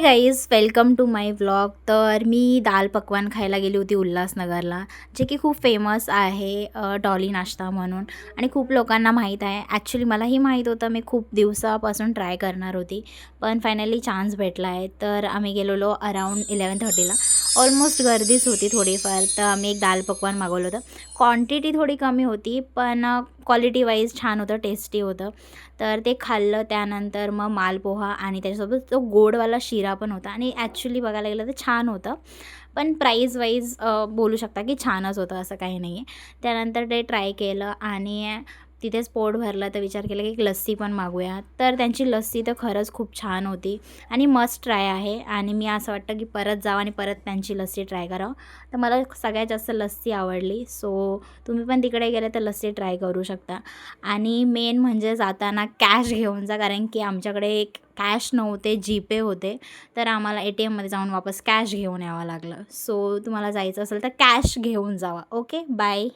Guys, welcome to my vlog. तर मी दाल पकवान खायला गेली होती उल्हासनगरला, जे की खूप फेमस आहे डॉली नाश्ता म्हणून. आणि खूप लोकांना माहीत आहे. ॲक्च्युली मलाही माहीत होतं, मी खूप दिवसापासून ट्राय करणार होती, पण फायनली चान्स भेटला आहे. तर आम्ही गेलेलो अराऊंड 11:30ला. ऑलमोस्ट गर्दीच होती थोडीफार, तर आम्ही एक दाल पकवान मागवलं होतं. क्वांटिटी थोडी कमी होती, पण क्वालिटी वाईज छान होतं, टेस्टी होतं. तर ते खाल्लं. त्यानंतर मग मालपोहा आणि त्याच्यासोबत तो गोडवाला शिरा पण होता आणि ॲक्च्युली बघायला गेलं तर छान होतं. पण प्राईज वाईज बोलू शकता की छानच होतं, असं काही नाही आहे. त्यानंतर ते ट्राय केलं आणि तिथेच पोट भरलं, तर विचार केला की एक लस्सी पण मागूया. तर त्यांची लस्सी तर खरंच खूप छान होती आणि मस्ट ट्राय आहे. आणि मी असं वाटतं की परत जावं आणि परत त्यांची लस्सी ट्राय करावं. तर मला सगळ्यात जास्त लस्सी आवडली. सो तुम्ही पण तिकडे गेले तर लस्सी ट्राय करू शकता. आणि मेन म्हणजे जाताना कॅश घेऊन जा, कारण की आमच्याकडे कॅश नव्हते, जीपे होते. तर आम्हाला ATMमध्ये जाऊन वापस कॅश घेऊन यावं लागलं. सो तुम्हाला जायचं असेल तर कॅश घेऊन जावा. Okay, bye.